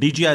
DGI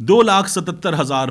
2,77,000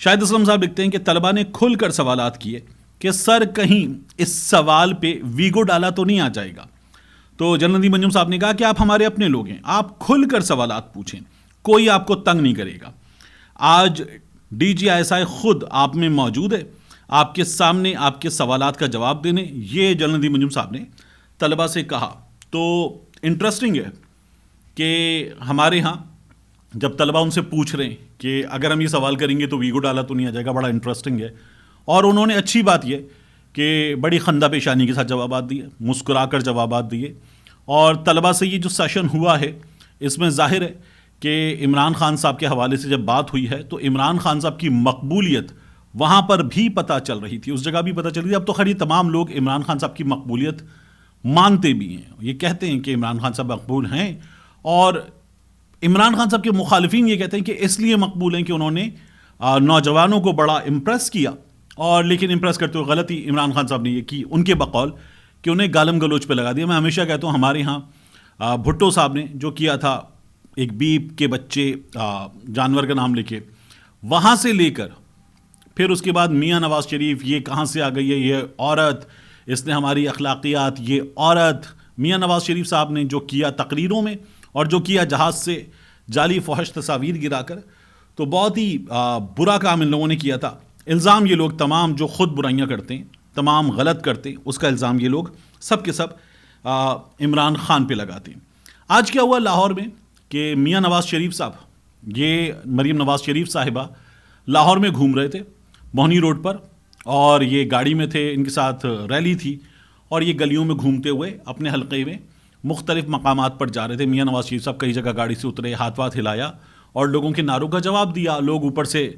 شاہد اسلم صاحب لکھتے ہیں کہ طلبہ نے کھل کر سوالات کیے کہ سر کہیں اس سوال پہ ویگو ڈالا تو نہیں آ جائے گا. تو جنرل ندیم انجم صاحب نے کہا کہ آپ ہمارے اپنے لوگ ہیں, آپ کھل کر سوالات پوچھیں, کوئی آپ کو تنگ نہیں کرے گا. آج D G I S I خود آپ میں موجود ہے, آپ کے سامنے آپ کے سوالات کا جواب دینے. یہ جنرل ندیم انجم صاحب نے طلبہ سے کہا. تو انٹرسٹنگ ہے کہ ہمارے ہاں جب طلبہ ان سے پوچھ رہے ہیں کہ اگر ہم یہ سوال کریں گے تو ویگو ڈالا تو نہیں آ جائے گا, بڑا انٹرسٹنگ ہے. اور انہوں نے اچھی بات یہ کہ بڑی خندہ پیشانی کے ساتھ جوابات دیے, مسکرا کر جوابات دیے. اور طلبہ سے یہ جو سیشن ہوا ہے اس میں ظاہر ہے کہ عمران خان صاحب کے حوالے سے جب بات ہوئی ہے تو عمران خان صاحب کی مقبولیت وہاں پر بھی پتہ چل رہی تھی, اس جگہ بھی پتہ چل رہی تھی. اب تو خیر یہ تمام لوگ عمران خان صاحب کی مقبولیت مانتے بھی ہیں, یہ کہتے ہیں کہ عمران خان صاحب مقبول ہیں. اور عمران خان صاحب کے مخالفین یہ کہتے ہیں کہ اس لیے مقبول ہیں کہ انہوں نے نوجوانوں کو بڑا امپریس کیا, اور لیکن امپریس کرتے ہوئے غلطی عمران خان صاحب نے یہ کی ان کے بقول کہ انہیں گالم گلوچ پہ لگا دیا. میں ہمیشہ کہتا ہوں ہمارے ہاں بھٹو صاحب نے جو کیا تھا ایک بیپ کے بچے جانور کا نام لے کے, وہاں سے لے کر پھر اس کے بعد میاں نواز شریف یہ کہاں سے آ گئی ہے, یہ عورت, اس نے ہماری اخلاقیات, یہ عورت. میاں نواز شریف صاحب نے جو کیا تقریروں میں اور جو کیا جہاز سے جعلی فحش تصاویر گرا کر, تو بہت ہی برا کام ان لوگوں نے کیا تھا. الزام یہ لوگ تمام جو خود برائیاں کرتے ہیں, تمام غلط کرتے ہیں, اس کا الزام یہ لوگ سب کے سب عمران خان پہ لگاتے ہیں. آج کیا ہوا لاہور میں کہ میاں نواز شریف صاحب, یہ مریم نواز شریف صاحبہ لاہور میں گھوم رہے تھے موہنی روڈ پر, اور یہ گاڑی میں تھے, ان کے ساتھ ریلی تھی, اور یہ گلیوں میں گھومتے ہوئے اپنے حلقے میں مختلف مقامات پر جا رہے تھے. میاں نواز شریف صاحب کئی جگہ گاڑی سے اترے, ہاتھ واتھ ہلایا اور لوگوں کے نعروں کا جواب دیا. لوگ اوپر سے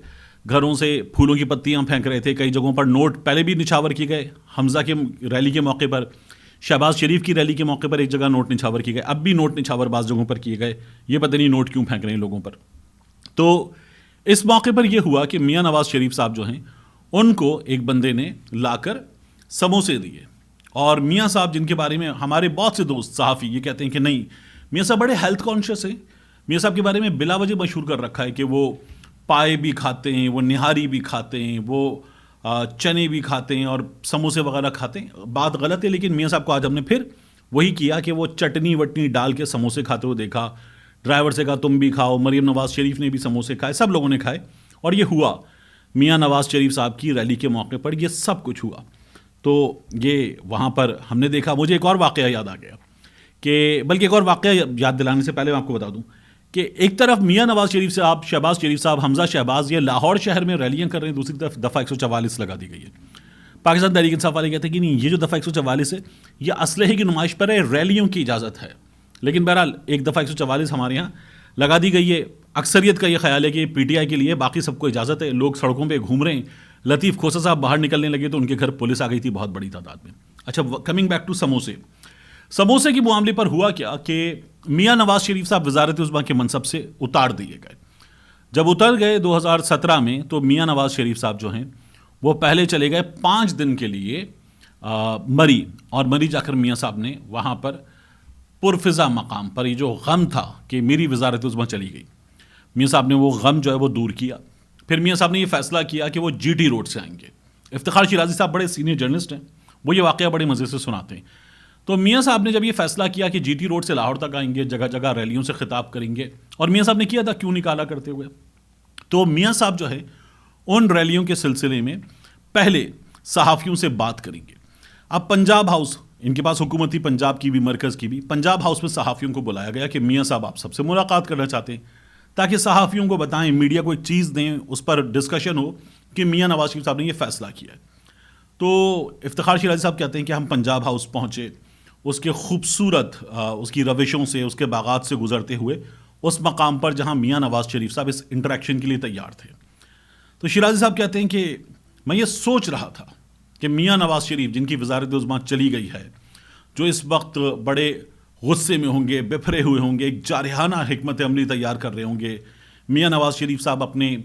گھروں سے پھولوں کی پتیاں پھینک رہے تھے, کئی جگہوں پر نوٹ پہلے بھی نچھاور کیے گئے. حمزہ کے ریلی کے موقع پر, شہباز شریف کی ریلی کے موقع پر ایک جگہ نوٹ نچھاور کیے گئے, اب بھی نوٹ نچھاور بعض جگہوں پر کیے گئے. یہ پتہ نہیں نوٹ کیوں پھینک رہے ہیں لوگوں پر. تو اس موقع پر یہ ہوا کہ میاں نواز شریف صاحب جو ہیں ان کو ایک بندے نے لا کر سموسے دیے. اور میاں صاحب جن کے بارے میں ہمارے بہت سے دوست صحافی یہ کہتے ہیں کہ نہیں, میاں صاحب بڑے ہیلتھ کانشیس ہیں. میاں صاحب کے بارے میں بلا وجہ مشہور کر رکھا ہے کہ وہ پائے بھی کھاتے ہیں, وہ نہاری بھی کھاتے ہیں, وہ چنے بھی کھاتے ہیں اور سموسے وغیرہ کھاتے ہیں. بات غلط ہے, لیکن میاں صاحب کو آج ہم نے پھر وہی کیا کہ وہ چٹنی وٹنی ڈال کے سموسے کھاتے ہوئے دیکھا. ڈرائیور سے کہا تم بھی کھاؤ, مریم نواز شریف نے بھی سموسے کھائے, سب لوگوں نے کھائے. اور یہ ہوا میاں نواز شریف صاحب کی ریلی کے موقع پر یہ سب کچھ ہوا. تو یہ وہاں پر ہم نے دیکھا. مجھے ایک اور واقعہ یاد آ گیا کہ بلکہ ایک اور واقعہ یاد دلانے سے پہلے میں آپ کو بتا دوں کہ ایک طرف میاں نواز شریف صاحب, شہباز شریف صاحب, حمزہ شہباز یہ لاہور شہر میں ریلیاں کر رہے ہیں, دوسری طرف دفعہ 144 لگا دی گئی ہے. پاکستان تحریک انصاف والے کہتے ہیں کہ نہیں, یہ جو دفعہ 144 ہے یہ اسلحے کی نمائش پر ہے, ریلیوں کی اجازت ہے. لیکن بہرحال ایک دفعہ 144 ہمارے یہاں لگا دی گئی ہے. اکثریت کا یہ خیال ہے کہ پی ٹی آئی کے لیے, باقی سب کو اجازت ہے. لوگ سڑکوں پہ گھوم رہے ہیں. لطیف کھوسہ صاحب باہر نکلنے لگے تو ان کے گھر پولیس آ گئی تھی بہت بڑی تعداد میں. اچھا, کمنگ بیک ٹو سموسے. سموسے کے معاملے پر ہوا کیا کہ میاں نواز شریف صاحب وزارت عظمیٰ کے منصب سے اتار دیے گئے. جب اتر گئے 2017 میں تو میاں نواز شریف صاحب جو ہیں وہ پہلے چلے گئے 5 دن کے لیے مری, اور مری جا کر میاں صاحب نے وہاں پر پرفضا مقام پر یہ جو غم تھا کہ میری وزارت عظمیٰ چلی گئی, میاں صاحب نے وہ غم جو ہے وہ دور کیا. پھر میاں صاحب نے یہ فیصلہ کیا کہ وہ جی ٹی روڈ سے آئیں گے. افتخار شیرازی صاحب بڑے سینئر جرنلسٹ ہیں, وہ یہ واقعہ بڑے مزے سے سناتے ہیں. تو میاں صاحب نے جب یہ فیصلہ کیا کہ جی ٹی روڈ سے لاہور تک آئیں گے, جگہ جگہ ریلیوں سے خطاب کریں گے, اور میاں صاحب نے کیا تھا کیوں نکالا کرتے ہوئے, تو میاں صاحب جو ہے ان ریلیوں کے سلسلے میں پہلے صحافیوں سے بات کریں گے. اب پنجاب ہاؤس, ان کے پاس حکومت تھی پنجاب کی بھی مرکز کی بھی, پنجاب ہاؤس میں صحافیوں کو بلایا گیا کہ میاں صاحب آپ سب سے ملاقات کرنا چاہتے ہیں تاکہ صحافیوں کو بتائیں, میڈیا کو ایک چیز دیں, اس پر ڈسکشن ہو کہ میاں نواز شریف صاحب نے یہ فیصلہ کیا ہے. تو افتخار شیرازی صاحب کہتے ہیں کہ ہم پنجاب ہاؤس پہنچے, اس کے خوبصورت اس کی روشوں سے, اس کے باغات سے گزرتے ہوئے اس مقام پر جہاں میاں نواز شریف صاحب اس انٹریکشن کے لیے تیار تھے. تو شیرازی صاحب کہتے ہیں کہ میں یہ سوچ رہا تھا کہ میاں نواز شریف جن کی وزارت عظمیٰ چلی گئی ہے, جو اس وقت بڑے غصے میں ہوں گے, بفرے ہوئے ہوں گے, ایک جارحانہ حکمت عملی تیار کر رہے ہوں گے. میاں نواز شریف صاحب اپنے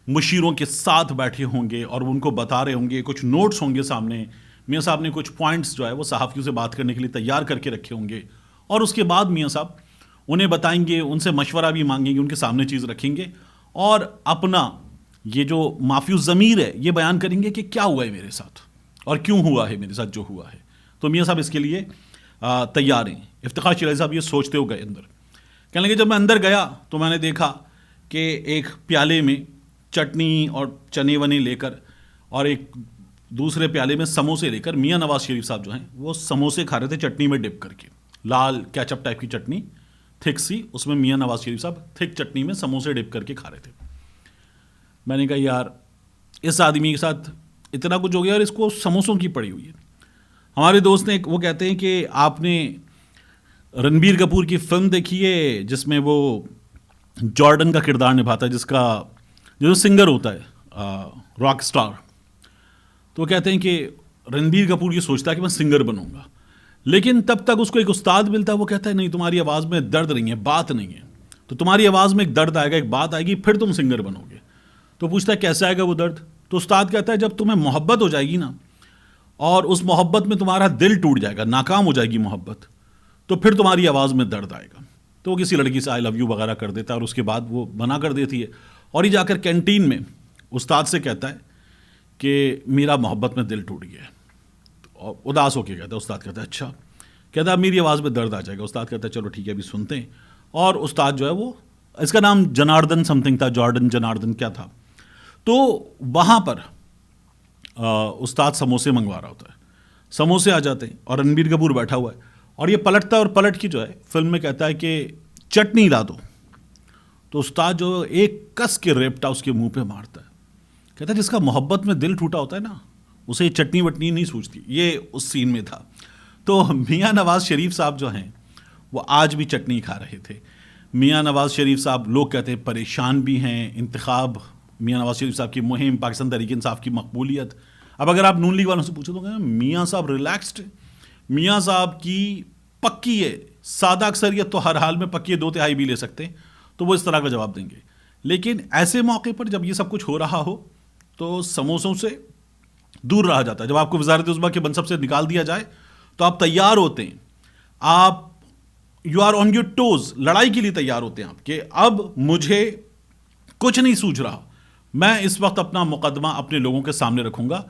مشیروں کے ساتھ بیٹھے ہوں گے اور ان کو بتا رہے ہوں گے, کچھ نوٹس ہوں گے سامنے, میاں صاحب نے کچھ پوائنٹس جو ہے وہ صحافیوں سے بات کرنے کے لیے تیار کر کے رکھے ہوں گے, اور اس کے بعد میاں صاحب انہیں بتائیں گے, ان سے مشورہ بھی مانگیں گے, ان کے سامنے چیز رکھیں گے اور اپنا یہ جو مافیوز ضمیر ہے یہ بیان کریں گے کہ کیا ہوا ہے میرے ساتھ اور کیوں ہوا ہے میرے ساتھ جو ہوا ہے. تو میاں صاحب اس کے لیے تیار ہیں. افتخار شیرازی صاحب یہ سوچتے ہو گئے اندر. کہنے لگے جب میں اندر گیا تو میں نے دیکھا کہ ایک پیالے میں چٹنی اور چنے ونے لے کر اور ایک دوسرے پیالے میں سموسے لے کر میاں نواز شریف صاحب جو ہیں وہ سموسے کھا رہے تھے چٹنی میں ڈپ کر کے, لال کیچپ ٹائپ کی چٹنی تھک سی, اس میں میاں نواز شریف صاحب تھک چٹنی میں سموسے ڈپ کر کے کھا رہے تھے. میں نے کہا یار اس آدمی کے ساتھ اتنا کچھ ہو گیا اور اس کو سموسوں کی پڑی ہوئی ہے. ہمارے دوست نے وہ کہتے ہیں کہ آپ نے رنبیر کپور کی فلم دیکھی ہے جس میں وہ جارڈن کا کردار نبھاتا ہے, جو سنگر ہوتا ہے راک سٹار. تو وہ کہتے ہیں کہ رنبیر کپور یہ سوچتا ہے کہ میں سنگر بنوں گا, لیکن تب تک اس کو ایک استاد ملتا ہے, وہ کہتا ہے نہیں تمہاری آواز میں درد نہیں ہے, بات نہیں ہے, تو تمہاری آواز میں ایک درد آئے گا, ایک بات آئے گی, پھر تم سنگر بنو گے. تو پوچھتا ہے کیسے آئے گا وہ درد؟ تو استاد کہتا ہے جب تمہیں محبت ہو جائے گی نا اور اس محبت میں تمہارا دل ٹوٹ جائے گا, ناکام ہو جائے گی محبت, تو پھر تمہاری آواز میں درد آئے گا. تو وہ کسی لڑکی سے آئی لو یو وغیرہ کر دیتا ہے اور اس کے بعد وہ منع کر دیتی ہے, اور یہ جا کر کینٹین میں استاد سے کہتا ہے کہ میرا محبت میں دل ٹوٹ گیا ہے. اور اداس ہو کے کہتا ہے, استاد کہتا ہے اچھا, کہتا ہے میری آواز میں درد آ جائے گا. استاد کہتا ہے چلو ٹھیک ہے ابھی سنتے ہیں. اور استاد جو ہے وہ, اس کا نام جناردن سم تھنگ تھا, جارڈن جناردن کیا تھا. تو وہاں پر استاد سموسے منگوا رہا ہوتا ہے, سموسے آ جاتے ہیں اور رنبیر کپور بیٹھا ہوا ہے, اور یہ پلٹتا ہے اور پلٹ کی جو ہے فلم میں کہتا ہے کہ چٹنی لا دو. تو استاد جو ایک کس کے ریپٹا اس کے منہ پہ مارتا ہے, کہتا ہے جس کا محبت میں دل ٹوٹا ہوتا ہے نا اسے چٹنی وٹنی نہیں سوچتی. یہ اس سین میں تھا. تو میاں نواز شریف صاحب جو ہیں وہ آج بھی چٹنی کھا رہے تھے. میاں نواز شریف صاحب لوگ کہتے ہیں پریشان بھی ہیں, انتخاب میاں نواز شریف صاحب کی مہم, پاکستان تحریک انصاف کی مقبولیت. اب اگر آپ نون لیگ والوں سے پوچھیں تو کہیں میاں صاحب ریلیکسڈ, میاں صاحب کی پکی ہے, سادہ اکثریت تو ہر حال میں پکی ہے, 2/3 بھی لے سکتے ہیں, تو وہ اس طرح کا جواب دیں گے. لیکن ایسے موقع پر جب یہ سب کچھ ہو رہا ہو تو سموسوں سے دور رہا جاتا ہے. جب آپ کو وزارت عظمیٰ کے منصب سے نکال دیا جائے تو آپ تیار ہوتے ہیں, آپ you are on your toes, لڑائی کے لیے تیار ہوتے ہیں آپ کہ اب مجھے کچھ نہیں سوچ رہا, میں اس وقت اپنا مقدمہ اپنے لوگوں کے سامنے رکھوں گا,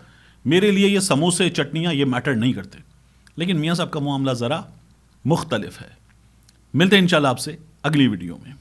میرے لیے یہ سموسے چٹنیاں یہ میٹر نہیں کرتے. لیکن میاں صاحب کا معاملہ ذرا مختلف ہے. ملتے ہیں انشاءاللہ آپ سے اگلی ویڈیو میں.